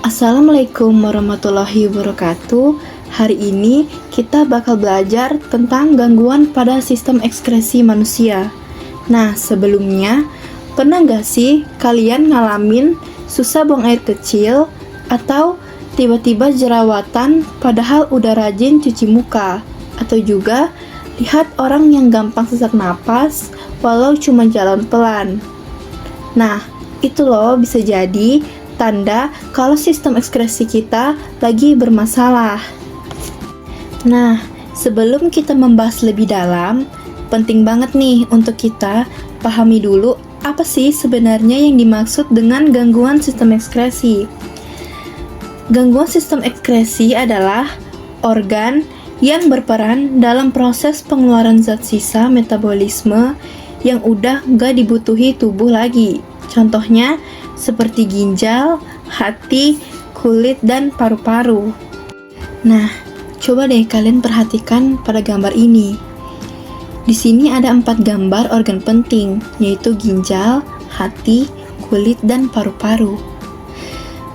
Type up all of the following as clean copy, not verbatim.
Assalamualaikum warahmatullahi wabarakatuh. Hari ini kita bakal belajar tentang gangguan pada sistem ekskresi manusia. Nah, sebelumnya, pernah gak sih kalian ngalamin susah buang air kecil atau tiba-tiba jerawatan padahal udah rajin cuci muka? Atau juga lihat orang yang gampang sesak napas walau cuma jalan pelan? Nah, itu loh bisa jadi tanda kalau sistem ekskresi kita lagi bermasalah. Nah, sebelum kita membahas lebih dalam, penting banget nih untuk kita pahami dulu apa sih sebenarnya yang dimaksud dengan gangguan sistem ekskresi. Gangguan sistem ekskresi adalah organ yang berperan dalam proses pengeluaran zat sisa metabolisme yang udah gak dibutuhi tubuh lagi. Contohnya seperti ginjal, hati, kulit, dan paru-paru. Nah, coba deh kalian perhatikan pada gambar ini. Di sini ada 4 gambar organ penting, yaitu ginjal, hati, kulit, dan paru-paru.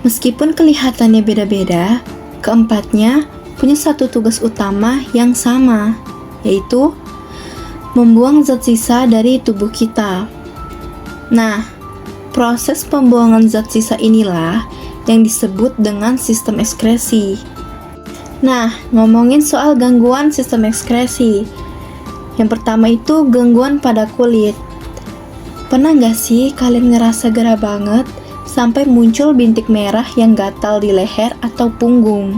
Meskipun kelihatannya beda-beda, keempatnya punya satu tugas utama yang sama, yaitu membuang zat sisa dari tubuh kita. Nah, proses pembuangan zat sisa inilah yang disebut dengan sistem ekskresi. Nah, ngomongin soal gangguan sistem ekskresi. Yang pertama itu gangguan pada kulit. Pernah gak sih kalian ngerasa gerah banget sampai muncul bintik merah yang gatal di leher atau punggung?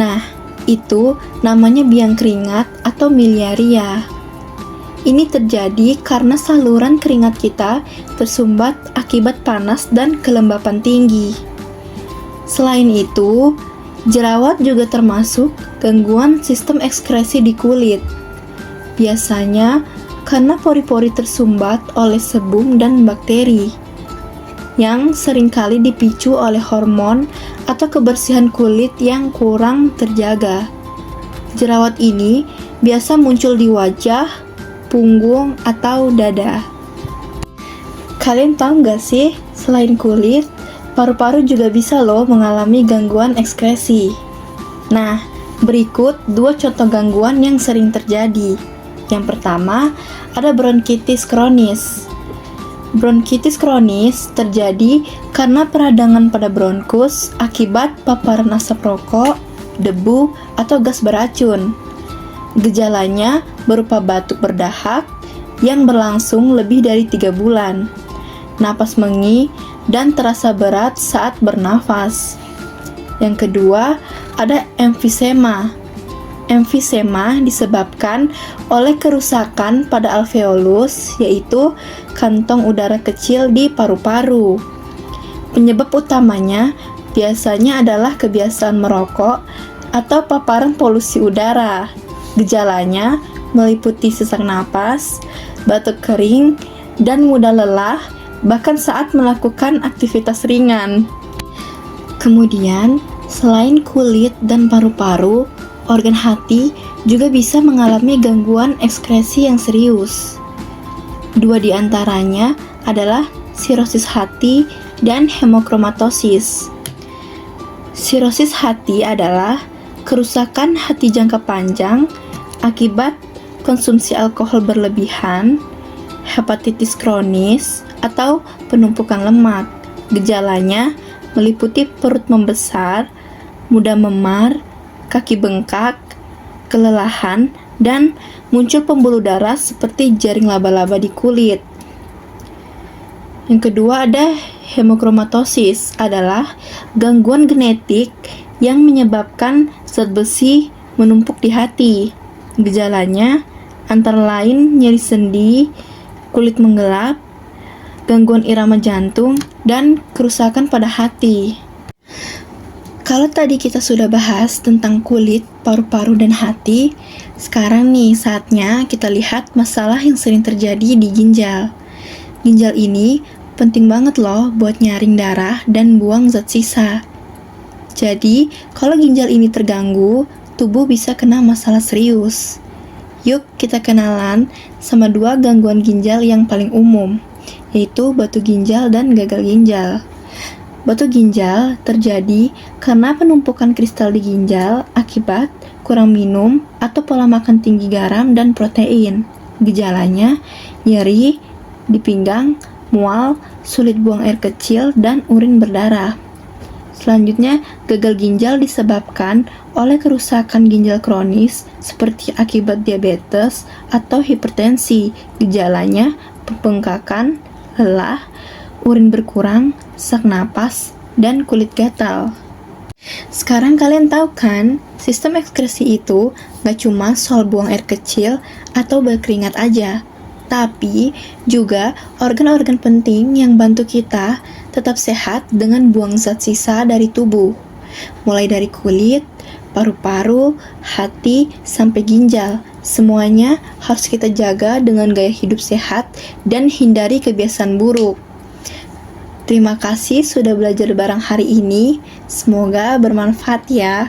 Nah, itu namanya biang keringat atau miliaria. Ini terjadi karena saluran keringat kita tersumbat akibat panas dan kelembapan tinggi. Selain itu, jerawat juga termasuk gangguan sistem ekskresi di kulit. Biasanya karena pori-pori tersumbat oleh sebum dan bakteri yang seringkali dipicu oleh hormon atau kebersihan kulit yang kurang terjaga. Jerawat ini biasa muncul di wajah, punggung, atau dada. Kalian tahu nggak sih, selain kulit, paru-paru juga bisa loh mengalami gangguan ekskresi. Nah, berikut 2 contoh gangguan yang sering terjadi. Yang pertama, ada bronkitis kronis. Bronkitis kronis terjadi karena peradangan pada bronkus akibat paparan asap rokok, debu, atau gas beracun. Gejalanya berupa batuk berdahak yang berlangsung lebih dari 3 bulan, napas mengi, dan terasa berat saat bernafas. Yang kedua, ada emfisema. Emfisema disebabkan oleh kerusakan pada alveolus, yaitu kantong udara kecil di paru-paru. Penyebab utamanya biasanya adalah kebiasaan merokok atau paparan polusi udara. Gejalanya meliputi sesak napas, batuk kering, dan mudah lelah, bahkan saat melakukan aktivitas ringan. Kemudian, selain kulit dan paru-paru, organ hati juga bisa mengalami gangguan ekskresi yang serius. 2 di antaranya adalah sirosis hati dan hemochromatosis. Sirosis hati adalah kerusakan hati jangka panjang akibat konsumsi alkohol berlebihan, hepatitis kronis, atau penumpukan lemak. Gejalanya meliputi perut membesar, mudah memar, kaki bengkak, kelelahan, dan muncul pembuluh darah seperti jaring laba-laba di kulit. Yang kedua ada hemochromatosis, adalah gangguan genetik yang menyebabkan zat besi menumpuk di hati. Gejalanya antara lain nyeri sendi, kulit menggelap, gangguan irama jantung, dan kerusakan pada hati. Kalau tadi kita sudah bahas tentang kulit, paru-paru, dan hati, sekarang nih saatnya kita lihat masalah yang sering terjadi di ginjal. Ginjal ini penting banget loh buat nyaring darah dan buang zat sisa. Jadi, kalau ginjal ini terganggu, tubuh bisa kena masalah serius. Yuk kita kenalan sama 2 gangguan ginjal yang paling umum, yaitu batu ginjal dan gagal ginjal. Batu ginjal terjadi karena penumpukan kristal di ginjal akibat kurang minum atau pola makan tinggi garam dan protein. Gejalanya nyeri di pinggang, mual, sulit buang air kecil, dan urin berdarah. Selanjutnya, gagal ginjal disebabkan oleh kerusakan ginjal kronis seperti akibat diabetes atau hipertensi. Gejalanya pembengkakan, lelah, urin berkurang, sesak napas, dan kulit gatal. Sekarang kalian tahu kan, sistem ekskresi itu gak cuma soal buang air kecil atau berkeringat aja, tapi juga organ-organ penting yang bantu kita tetap sehat dengan buang zat sisa dari tubuh. Mulai dari kulit, paru-paru, hati, sampai ginjal. Semuanya harus kita jaga dengan gaya hidup sehat dan hindari kebiasaan buruk. Terima kasih sudah belajar bareng hari ini. Semoga bermanfaat ya.